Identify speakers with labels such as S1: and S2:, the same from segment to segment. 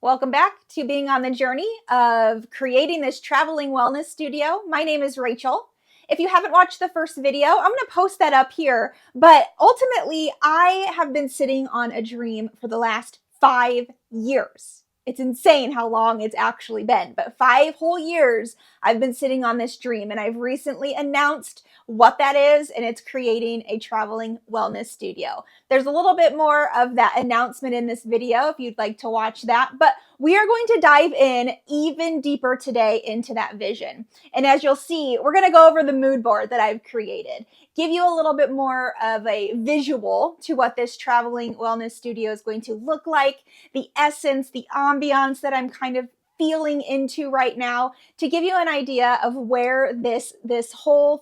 S1: Welcome back to being on the journey of creating this traveling wellness studio. My name is Rachel. If you haven't watched the first video, I'm going to post that up here. But ultimately, I have been sitting on a dream for the last 5 years. It's insane how long it's actually been, but 5 whole years I've been sitting on this dream, and I've recently announced what that is, and it's creating a traveling wellness studio. There's a little bit more of that announcement in this video if you'd like to watch that, but we are going to dive in even deeper today into that vision. And as you'll see, we're going to go over the mood board that I've created, give you a little bit more of a visual to what this traveling wellness studio is going to look like, the essence, the ambiance that I'm kind of feeling into right now, to give you an idea of where this whole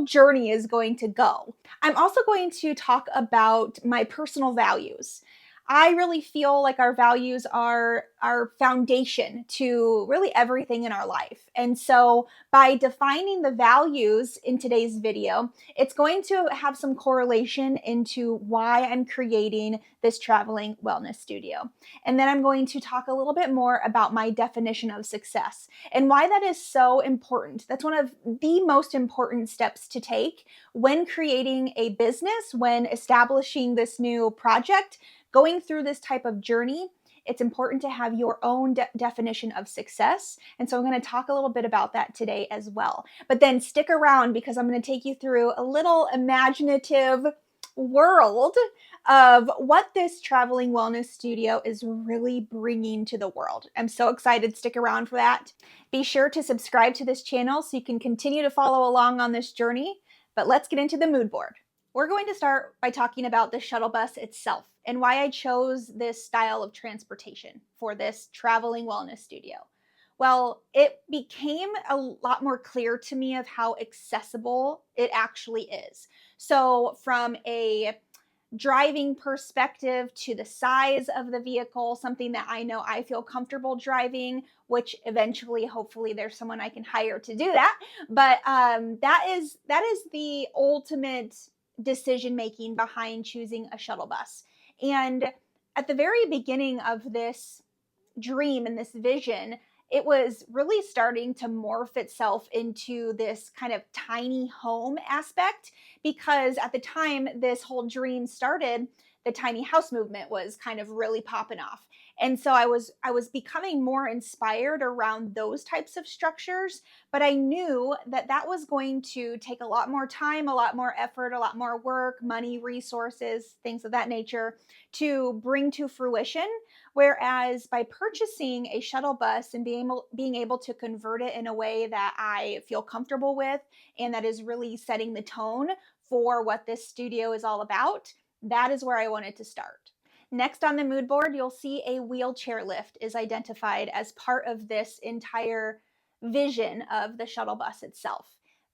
S1: journey is going to go. I'm also going to talk about my personal values. I really feel like our values are our foundation to really everything in our life. And so by defining the values in today's video, it's going to have some correlation into why I'm creating this traveling wellness studio. And then I'm going to talk a little bit more about my definition of success and why that is so important. That's one of the most important steps to take when creating a business, when establishing this new project, going through this type of journey. It's important to have your own definition of success. And so I'm going to talk a little bit about that today as well. But then stick around because I'm going to take you through a little imaginative world of what this traveling wellness studio is really bringing to the world. I'm so excited. Stick around for that. Be sure to subscribe to this channel so you can continue to follow along on this journey. But let's get into the mood board. We're going to start by talking about the shuttle bus itself and why I chose this style of transportation for this traveling wellness studio. Well, it became a lot more clear to me of how accessible it actually is. So from a driving perspective to the size of the vehicle, something that I know I feel comfortable driving, which eventually, hopefully, there's someone I can hire to do that. But that is the ultimate decision making behind choosing a shuttle bus. And at the very beginning of this dream and this vision, it was really starting to morph itself into this kind of tiny home aspect, because at the time this whole dream started, the tiny house movement was kind of really popping off. And so I was becoming more inspired around those types of structures, but I knew that that was going to take a lot more time, a lot more effort, a lot more work, money, resources, things of that nature to bring to fruition. Whereas by purchasing a shuttle bus and being able to convert it in a way that I feel comfortable with and that is really setting the tone for what this studio is all about, that is where I wanted to start. Next on the mood board, you'll see a wheelchair lift is identified as part of this entire vision of the shuttle bus itself.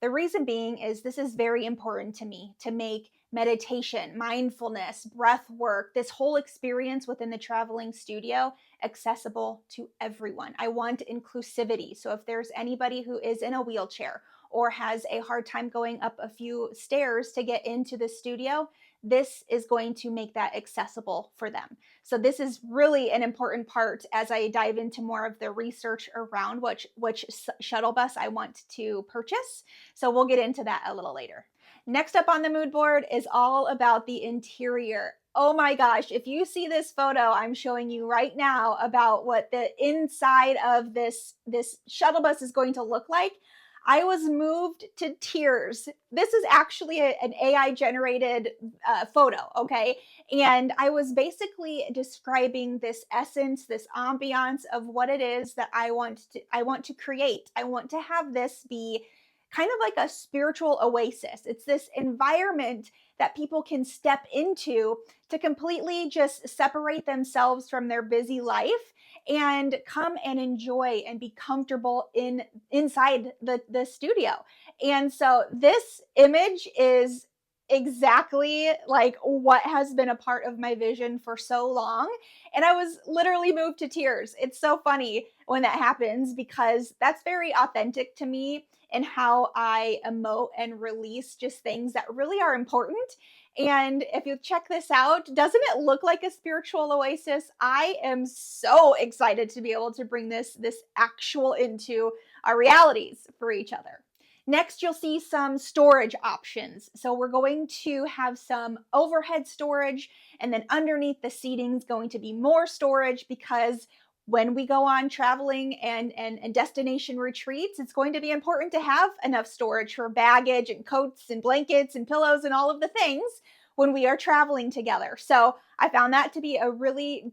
S1: The reason being is this is very important to me to make meditation, mindfulness, breath work, this whole experience within the traveling studio accessible to everyone. I want inclusivity. So if there's anybody who is in a wheelchair or has a hard time going up a few stairs to get into the studio, this is going to make that accessible for them. So this is really an important part as I dive into more of the research around which shuttle bus I want to purchase. So we'll get into that a little later. Next up on the mood board is all about the interior. Oh my gosh, if you see this photo I'm showing you right now about what the inside of this shuttle bus is going to look like, I was moved to tears. This is actually an AI generated photo, okay? And I was basically describing this essence, this ambiance of what it is that I want to create. I want to have this be kind of like a spiritual oasis. It's this environment that people can step into to completely just separate themselves from their busy life and come and enjoy and be comfortable inside the studio. And so this image is exactly like what has been a part of my vision for so long. And I was literally moved to tears. It's so funny when that happens because that's very authentic to me and how I emote and release just things that really are important. And if you check this out, doesn't it look like a spiritual oasis? I am so excited to be able to bring this actual into our realities for each other. Next, you'll see some storage options. So we're going to have some overhead storage, and then underneath the seating is going to be more storage, because when we go on traveling and destination retreats, it's going to be important to have enough storage for baggage and coats and blankets and pillows and all of the things when we are traveling together. So I found that to be a really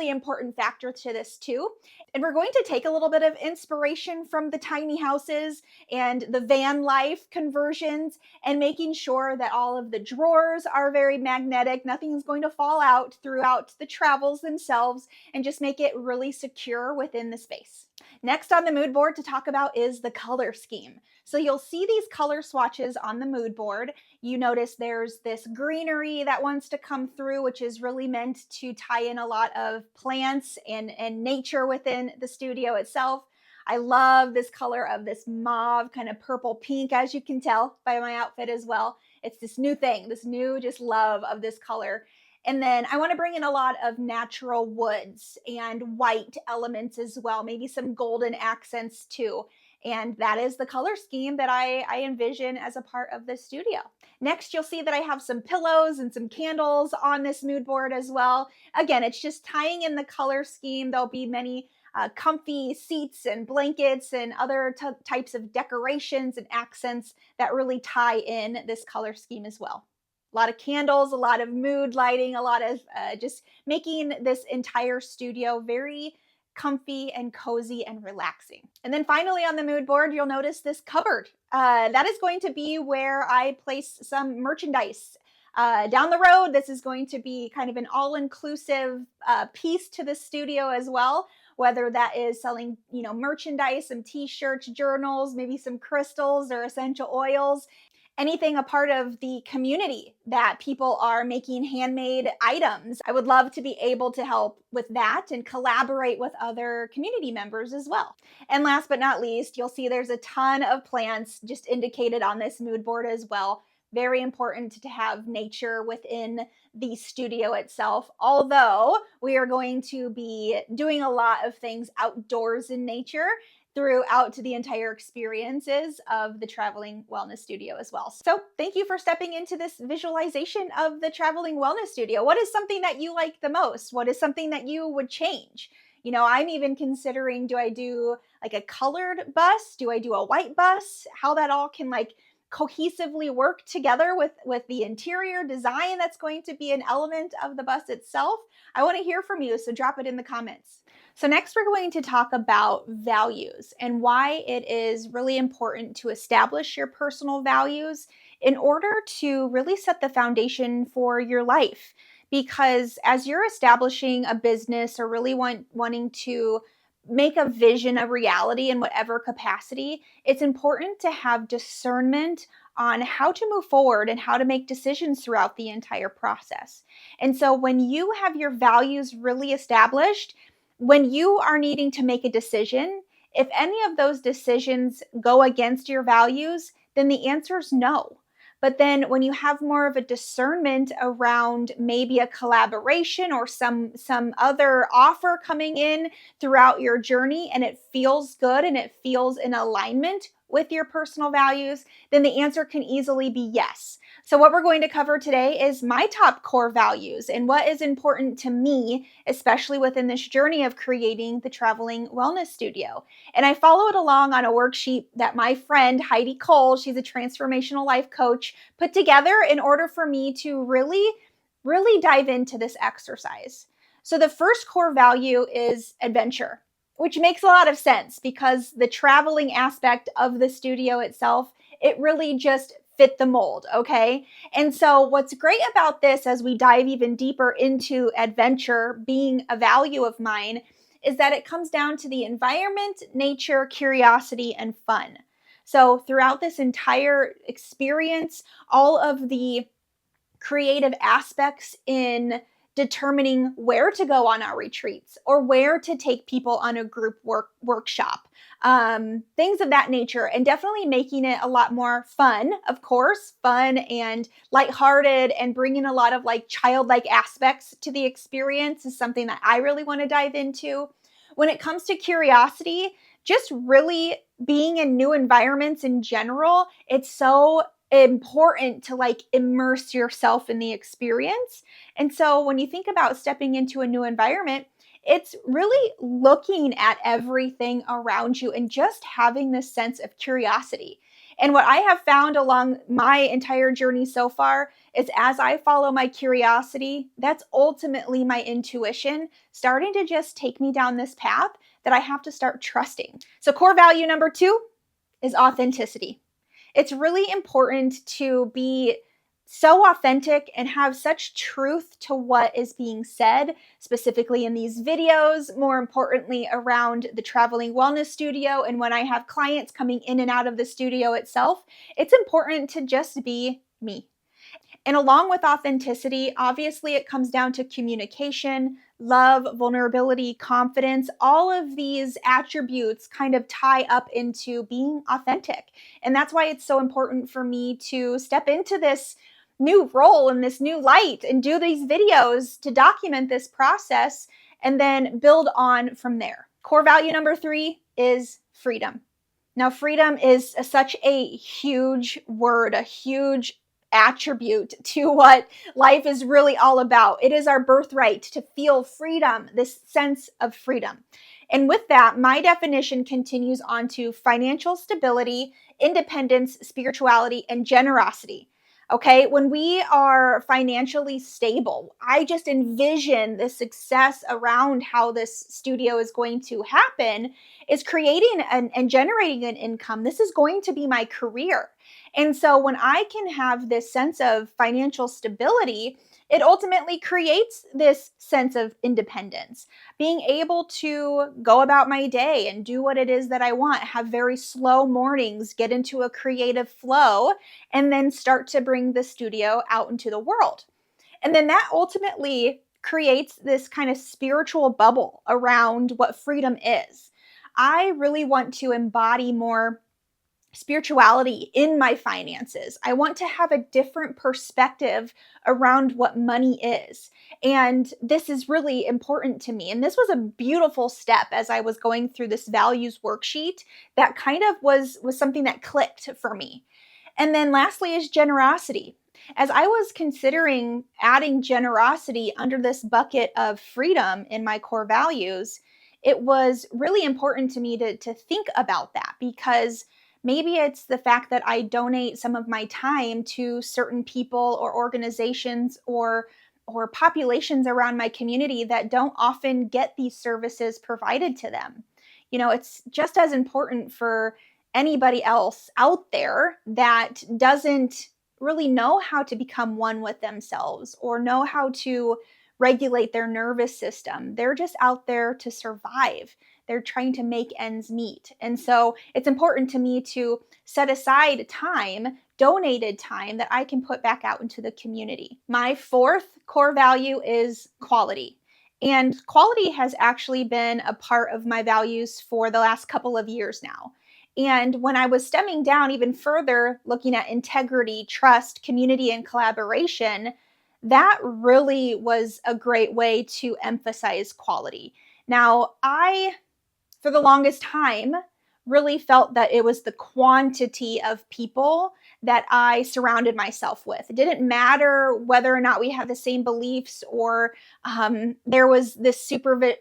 S1: important factor to this too. And we're going to take a little bit of inspiration from the tiny houses and the van life conversions, and making sure that all of the drawers are very magnetic. Nothing's going to fall out throughout the travels themselves, and just make it really secure within the space. Next on the mood board to talk about is the color scheme. So you'll see these color swatches on the mood board. You notice there's this greenery that wants to come through, which is really meant to tie in a lot of plants and nature within the studio itself. I love this color of this mauve, kind of purple pink, as you can tell by my outfit as well. It's this new thing, this new just love of this color. And then I want to bring in a lot of natural woods and white elements as well, maybe some golden accents too. And that is the color scheme that I envision as a part of this studio. Next, you'll see that I have some pillows and some candles on this mood board as well. Again, it's just tying in the color scheme. There'll be many comfy seats and blankets and other types of decorations and accents that really tie in this color scheme as well. A lot of candles, a lot of mood lighting, a lot of just making this entire studio very comfy and cozy and relaxing. And then finally on the mood board, you'll notice this cupboard. That is going to be where I place some merchandise. Down the road, this is going to be kind of an all-inclusive piece to the studio as well, whether that is selling, merchandise, some t-shirts, journals, maybe some crystals or essential oils, anything a part of the community that people are making handmade items. I would love to be able to help with that and collaborate with other community members as well. And last but not least, you'll see there's a ton of plants just indicated on this mood board as well. Very important to have nature within the studio itself, although we are going to be doing a lot of things outdoors in nature throughout the entire experiences of the Traveling Wellness Studio as well. So thank you for stepping into this visualization of the Traveling Wellness Studio. What is something that you like the most? What is something that you would change? I'm even considering, do I do like a colored bus? Do I do a white bus? How that all can cohesively work together with the interior design that's going to be an element of the bus itself. I want to hear from you, so drop it in the comments. So next we're going to talk about values and why it is really important to establish your personal values in order to really set the foundation for your life. Because as you're establishing a business or really wanting to make a vision a reality in whatever capacity, it's important to have discernment on how to move forward and how to make decisions throughout the entire process. And so when you have your values really established, when you are needing to make a decision, if any of those decisions go against your values, then the answer is no. But then when you have more of a discernment around maybe a collaboration or some other offer coming in throughout your journey, and it feels good and it feels in alignment with your personal values, then the answer can easily be yes. So what we're going to cover today is my top core values and what is important to me, especially within this journey of creating the Traveling Wellness Studio. And I follow it along on a worksheet that my friend Heidi Cole, she's a transformational life coach, put together in order for me to really dive into this exercise. So the first core value is adventure, which makes a lot of sense because the traveling aspect of the studio itself, it really just fit the mold, okay? And so what's great about this as we dive even deeper into adventure being a value of mine is that it comes down to the environment, nature, curiosity, and fun. So throughout this entire experience, all of the creative aspects in determining where to go on our retreats or where to take people on a group workshop, things of that nature, and definitely making it a lot more fun, of course, fun and lighthearted, and bringing a lot of like childlike aspects to the experience is something that I really want to dive into. When it comes to curiosity, just really being in new environments in general, it's so important to like immerse yourself in the experience. And so when you think about stepping into a new environment, it's really looking at everything around you and just having this sense of curiosity. And what I have found along my entire journey so far is as I follow my curiosity, that's ultimately my intuition starting to just take me down this path that I have to start trusting. So, core value number 2 is authenticity. It's really important to be so authentic and have such truth to what is being said, specifically in these videos, more importantly around the Traveling Wellness Studio. And when I have clients coming in and out of the studio itself, it's important to just be me. And along with authenticity, obviously it comes down to communication, love, vulnerability, confidence. All of these attributes kind of tie up into being authentic. And that's why it's so important for me to step into this new role in this new light and do these videos to document this process and then build on from there. Core value number 3 is freedom. Now, freedom is such a huge word, a huge attribute to what life is really all about. It is our birthright to feel freedom, this sense of freedom. And with that, my definition continues on to financial stability, independence, spirituality, and generosity. Okay, when we are financially stable, I just envision the success around how this studio is going to happen is creating and generating an income. This is going to be my career. And so when I can have this sense of financial stability, it ultimately creates this sense of independence, being able to go about my day and do what it is that I want, have very slow mornings, get into a creative flow, and then start to bring the studio out into the world. And then that ultimately creates this kind of spiritual bubble around what freedom is. I really want to embody more spirituality in my finances. I want to have a different perspective around what money is. And this is really important to me. And this was a beautiful step as I was going through this values worksheet that kind of was something that clicked for me. And then lastly is generosity. As I was considering adding generosity under this bucket of freedom in my core values, it was really important to me to think about that, because maybe it's the fact that I donate some of my time to certain people or organizations or populations around my community that don't often get these services provided to them. You know, it's just as important for anybody else out there that doesn't really know how to become one with themselves or know how to regulate their nervous system. They're just out there to survive. They're trying to make ends meet. And so it's important to me to set aside time, donated time, that I can put back out into the community. My 4th core value is quality. And quality has actually been a part of my values for the last couple of years now. And when I was stemming down even further, looking at integrity, trust, community, and collaboration, that really was a great way to emphasize quality. Now, for the longest time, really felt that it was the quantity of people that I surrounded myself with. It didn't matter whether or not we had the same beliefs or there was this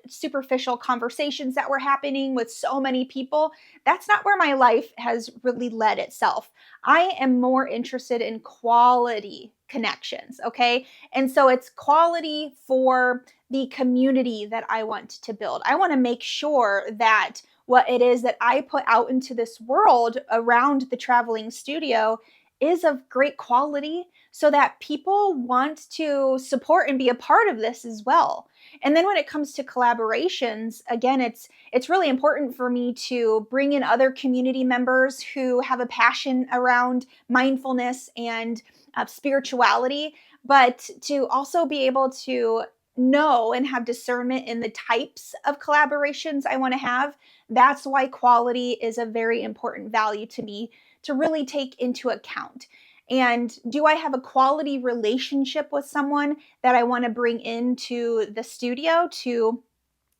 S1: superficial conversations that were happening with so many people. That's not where my life has really led itself. I am more interested in quality connections, okay? And so it's quality for the community that I want to build. I want to make sure that what it is that I put out into this world around the traveling studio is of great quality so that people want to support and be a part of this as well. And then when it comes to collaborations, again, it's really important for me to bring in other community members who have a passion around mindfulness and spirituality, but to also be able to know and have discernment in the types of collaborations I want to have. That's why quality is a very important value to me to really take into account. And do I have a quality relationship with someone that I want to bring into the studio to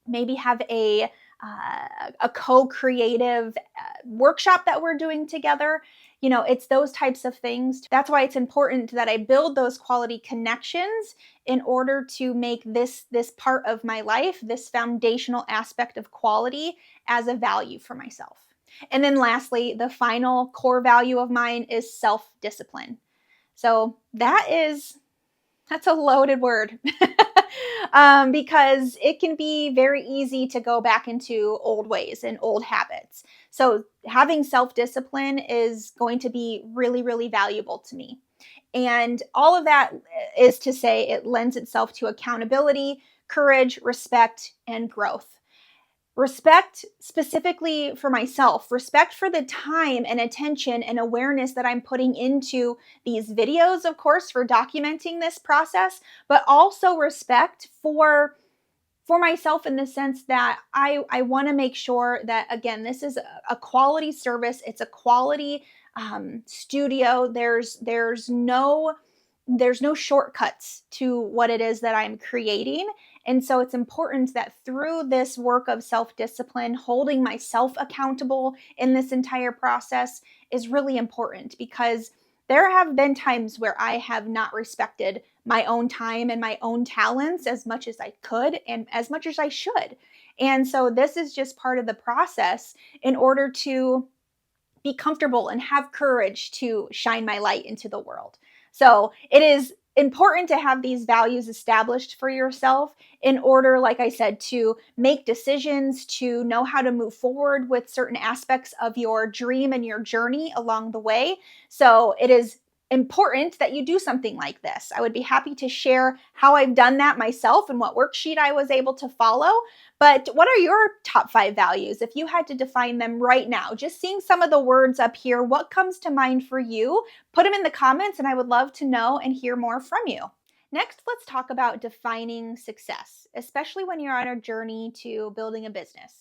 S1: maybe have a co-creative workshop that we're doing together? It's those types of things. That's why it's important that I build those quality connections in order to make this part of my life, this foundational aspect of quality, as a value for myself. And then lastly, the final core value of mine is self-discipline. So that's a loaded word. Because it can be very easy to go back into old ways and old habits. So having self-discipline is going to be really, really valuable to me. And all of that is to say it lends itself to accountability, courage, respect, and growth. Respect specifically for myself, respect for the time and attention and awareness that I'm putting into these videos, of course, for documenting this process, but also respect for myself in the sense that I want to make sure that, again, this is a quality service. It's a quality studio. There's no shortcuts to what it is that I'm creating. And so it's important that through this work of self-discipline, holding myself accountable in this entire process is really important, because there have been times where I have not respected my own time and my own talents as much as I could and as much as I should. And so this is just part of the process in order to be comfortable and have courage to shine my light into the world. So it is important to have these values established for yourself in order, like I said, to make decisions, to know how to move forward with certain aspects of your dream and your journey along the way. So it is important that you do something like this. I would be happy to share how I've done that myself and what worksheet I was able to follow. But what are your top 5 values? If you had to define them right now, just seeing some of the words up here, what comes to mind for you? Put them in the comments and I would love to know and hear more from you. Next, let's talk about defining success, especially when you're on a journey to building a business.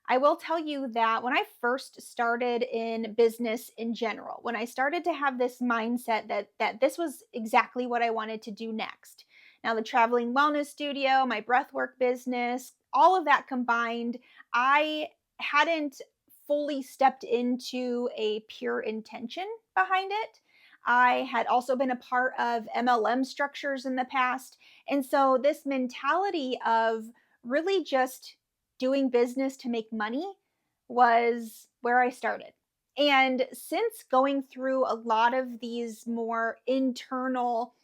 S1: I will tell you that when I first started in business in general, when I started to have this mindset that this was exactly what I wanted to do next. Now, the traveling wellness studio, my breathwork business, all of that combined, I hadn't fully stepped into a pure intention behind it. I had also been a part of MLM structures in the past. And so this mentality of really just doing business to make money was where I started. And since going through a lot of these more internal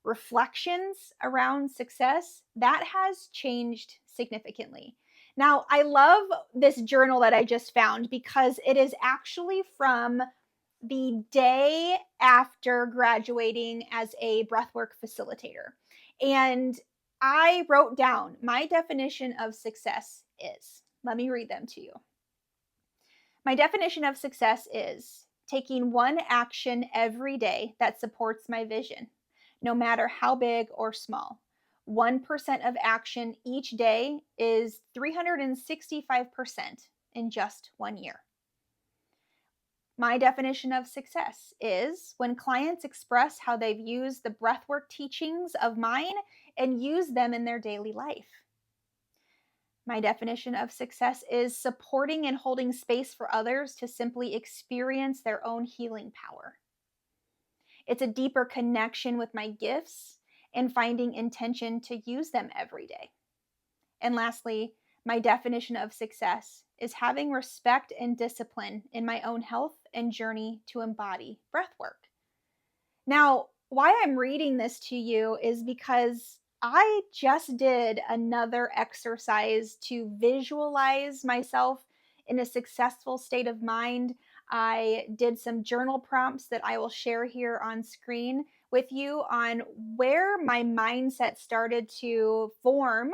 S1: reflections around success, that has changed significantly. Now, I love this journal that I just found because it is actually from the day after graduating as a breathwork facilitator. And I wrote down my definition of success is, let me read them to you. My definition of success is taking one action every day that supports my vision, no matter how big or small. 1% of action each day is 365% in just 1 year. My definition of success is when clients express how they've used the breathwork teachings of mine and use them in their daily life. My definition of success is supporting and holding space for others to simply experience their own healing power. It's a deeper connection with my gifts and finding intention to use them every day. And lastly, my definition of success is having respect and discipline in my own health and journey to embody breathwork. Now, why I'm reading this to you is because I just did another exercise to visualize myself in a successful state of mind. I did some journal prompts that I will share here on screen with you on where my mindset started to form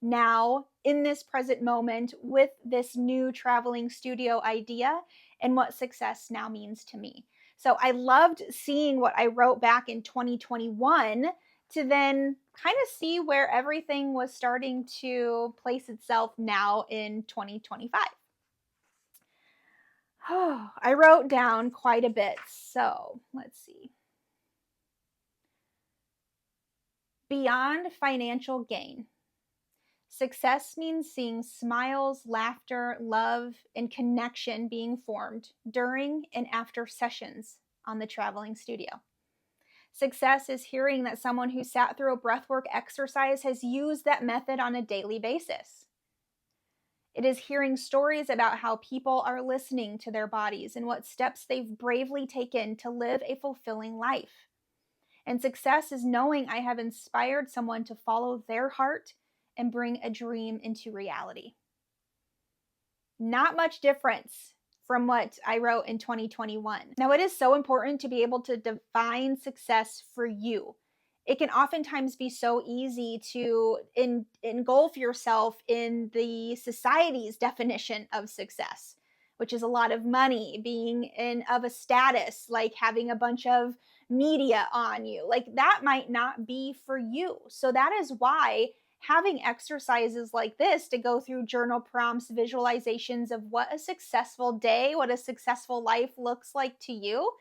S1: now in this present moment with this new traveling studio idea and what success now means to me. So I loved seeing what I wrote back in 2021 to then kind of see where everything was starting to place itself now in 2025. Oh, I wrote down quite a bit, so let's see. Beyond financial gain. Success means seeing smiles, laughter, love, and connection being formed during and after sessions on the Traveling Studio. Success is hearing that someone who sat through a breathwork exercise has used that method on a daily basis. It is hearing stories about how people are listening to their bodies and what steps they've bravely taken to live a fulfilling life. And success is knowing I have inspired someone to follow their heart and bring a dream into reality. Not much difference from what I wrote in 2021. Now, it is so important to be able to define success for you. It can oftentimes be so easy to engulf yourself in the society's definition of success, which is a lot of money, being of a status, like having a bunch of media on you. Like that might not be for you. So that is why having exercises like this to go through journal prompts, visualizations of what a successful day, what a successful life looks like to you,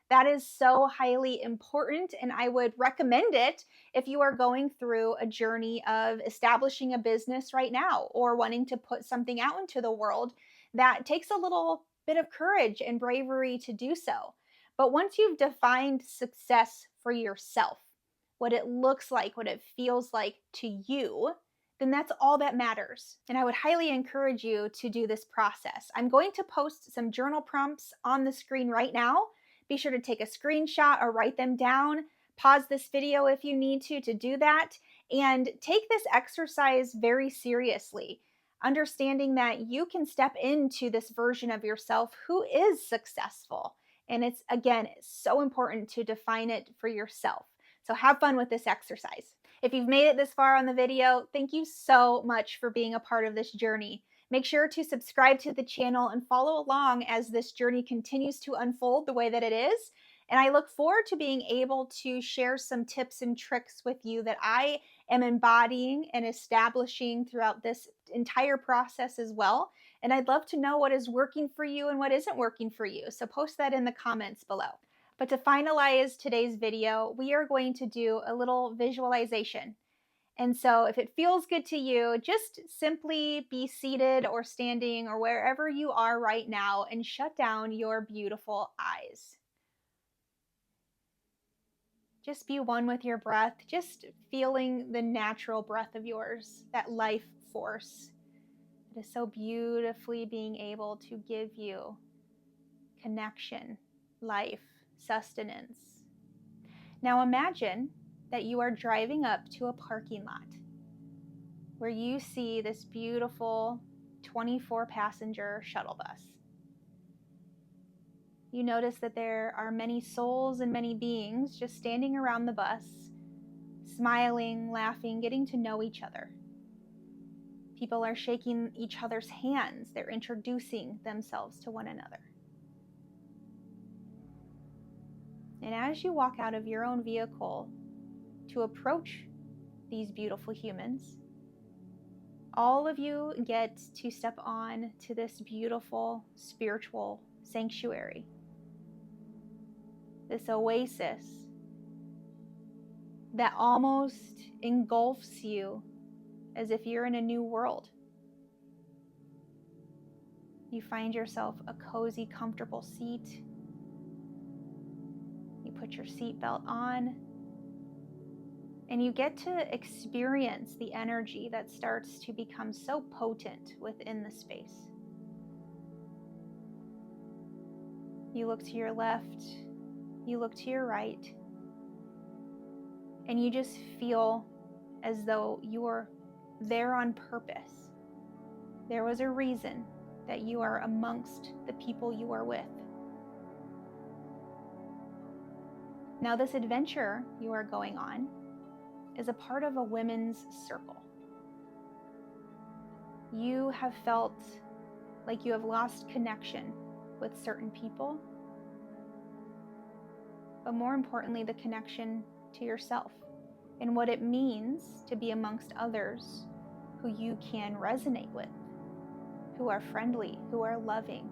S1: that is so highly important. And I would recommend it if you are going through a journey of establishing a business right now or wanting to put something out into the world that takes a little bit of courage and bravery to do so. But once you've defined success for yourself, what it looks like, what it feels like to you, then that's all that matters. And I would highly encourage you to do this process. I'm going to post some journal prompts on the screen right now. Be sure to take a screenshot or write them down. Pause this video if you need to do that. And take this exercise very seriously, understanding that you can step into this version of yourself who is successful. And it's so important to define it for yourself. So have fun with this exercise. If you've made it this far on the video, thank you so much for being a part of this journey. Make sure to subscribe to the channel and follow along as this journey continues to unfold the way that it is. And I look forward to being able to share some tips and tricks with you that I am embodying and establishing throughout this entire process as well. And I'd love to know what is working for you and what isn't working for you. So post that in the comments below. But to finalize today's video, we are going to do a little visualization. And so if it feels good to you, just simply be seated or standing or wherever you are right now and shut down your beautiful eyes. Just be one with your breath, just feeling the natural breath of yours, that life force that is so beautifully being able to give you connection, life, sustenance. Now imagine that you are driving up to a parking lot where you see this beautiful 24-passenger shuttle bus. You notice that there are many souls and many beings just standing around the bus, smiling, laughing, getting to know each other. People are shaking each other's hands. They're introducing themselves to one another. And as you walk out of your own vehicle to approach these beautiful humans, all of you get to step on to this beautiful spiritual sanctuary, this oasis that almost engulfs you as if you're in a new world. You find yourself a cozy, comfortable seat. You put your seatbelt on, and you get to experience the energy that starts to become so potent within the space. You look to your left, you look to your right, and you just feel as though you're there on purpose. There was a reason that you are amongst the people you are with. Now, this adventure you are going on is a part of a women's circle. You have felt like you have lost connection with certain people, but more importantly, the connection to yourself. and what it means to be amongst others who you can resonate with, who are friendly, who are loving.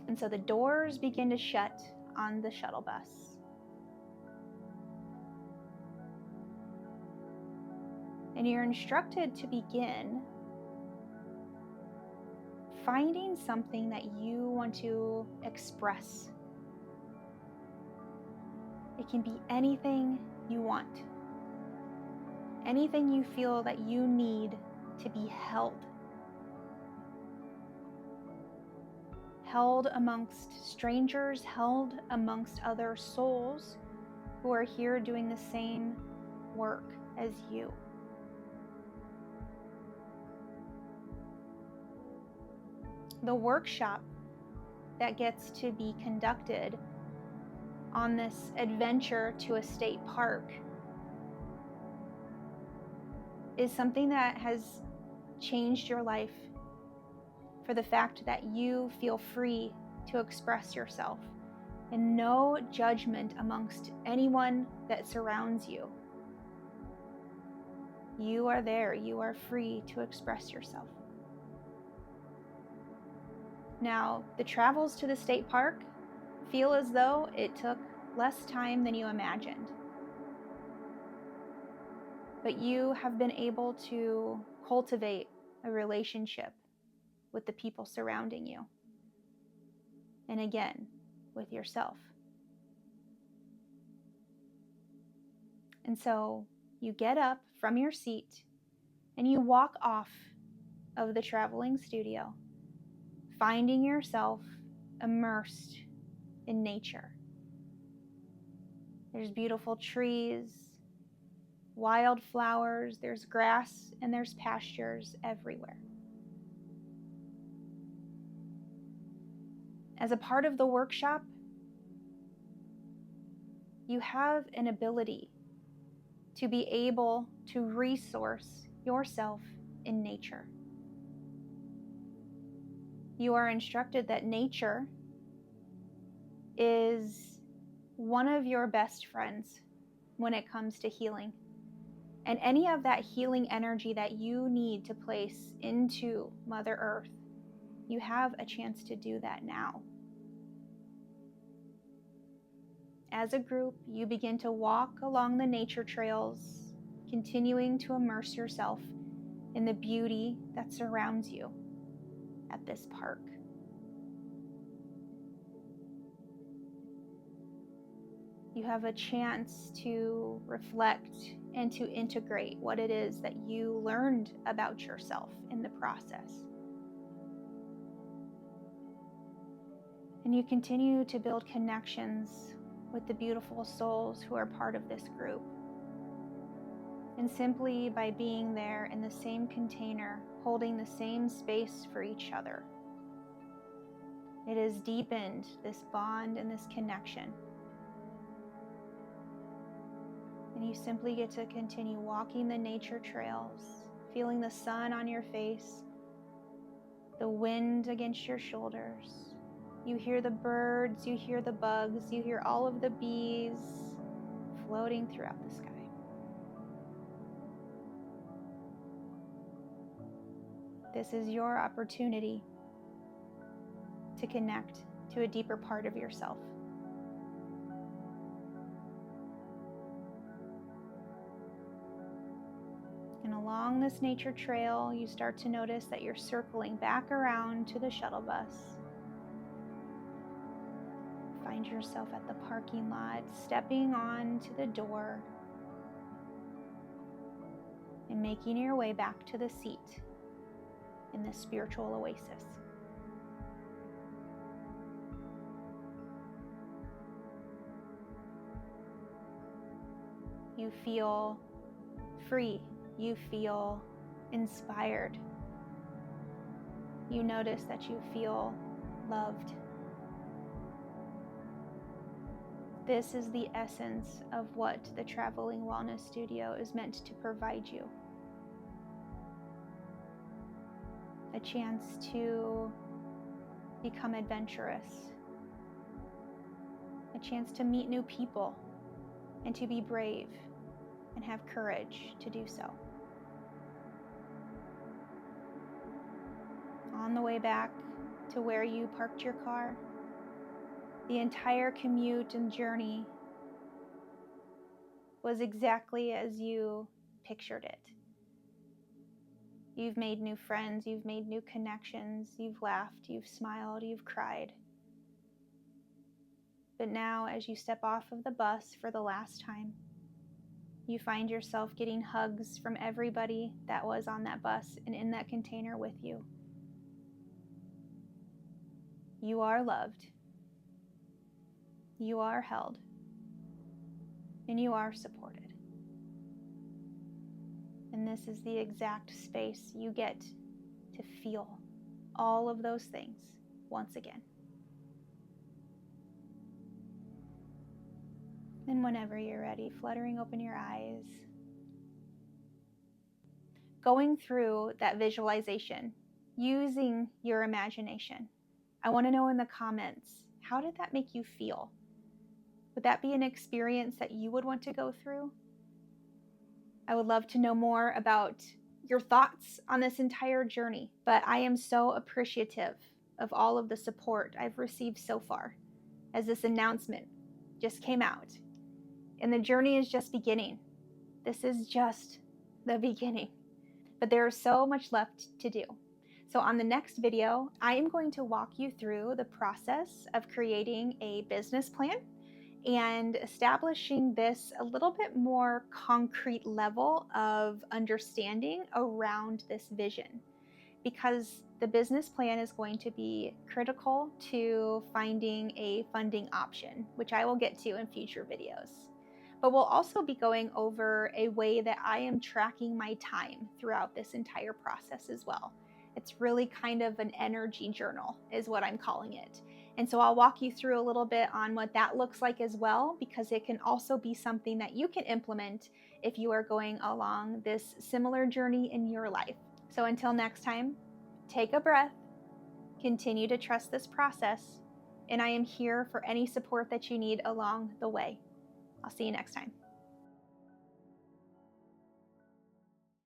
S1: And so the doors begin to shut on the shuttle bus. And you're instructed to begin finding something that you want to express. It can be anything you want, anything you feel that you need to be held amongst strangers, held amongst other souls who are here doing the same work as you. The workshop that gets to be conducted on this adventure to a state park is something that has changed your life for the fact that you feel free to express yourself and no judgment amongst anyone that surrounds you. You are there, you are free to express yourself. Now, the travels to the state park feel as though it took less time than you imagined. But you have been able to cultivate a relationship with the people surrounding you. And again, with yourself. And so you get up from your seat and you walk off of the traveling studio, finding yourself immersed in nature. There's beautiful trees, wildflowers, there's grass, and there's pastures everywhere. As a part of the workshop, you have an ability to be able to resource yourself in nature. You are instructed that nature is one of your best friends when it comes to healing. And any of that healing energy that you need to place into Mother Earth, you have a chance to do that now. As a group, you begin to walk along the nature trails, continuing to immerse yourself in the beauty that surrounds you at this park. You have a chance to reflect and to integrate what it is that you learned about yourself in the process. And you continue to build connections with the beautiful souls who are part of this group. And simply by being there in the same container, holding the same space for each other, it has deepened this bond and this connection. And you simply get to continue walking the nature trails, feeling the sun on your face, the wind against your shoulders. You hear the birds, you hear the bugs, you hear all of the bees floating throughout the sky. This is your opportunity to connect to a deeper part of yourself. And along this nature trail, you start to notice that you're circling back around to the shuttle bus. Find yourself at the parking lot, stepping on to the door and making your way back to the seat in this spiritual oasis. You feel free. You feel inspired. You notice that you feel loved. This is the essence of what the Traveling Wellness Studio is meant to provide you. A chance to become adventurous a chance to meet new people and to be brave and have courage to do so. On the way back to where you parked your car, the entire commute and journey was exactly as you pictured it. You've made new friends, you've made new connections, you've laughed, you've smiled, you've cried. But now, as you step off of the bus for the last time, you find yourself getting hugs from everybody that was on that bus and in that container with you. You are loved, you are held, and you are supported. And this is the exact space you get to feel all of those things once again. And whenever you're ready, fluttering open your eyes, going through that visualization, using your imagination. I want to know in the comments, how did that make you feel? Would that be an experience that you would want to go through? I would love to know more about your thoughts on this entire journey, but I am so appreciative of all of the support I've received so far as this announcement just came out. And the journey is just beginning. This is just the beginning, but there is so much left to do. So on the next video, I am going to walk you through the process of creating a business plan and establishing this a little bit more concrete level of understanding around this vision, because the business plan is going to be critical to finding a funding option, which I will get to in future videos. But we'll also be going over a way that I am tracking my time throughout this entire process as well. It's really kind of an energy journal is what I'm calling it. And so I'll walk you through a little bit on what that looks like as well, because it can also be something that you can implement if you are going along this similar journey in your life. So until next time, take a breath, continue to trust this process, and I am here for any support that you need along the way. I'll see you next time.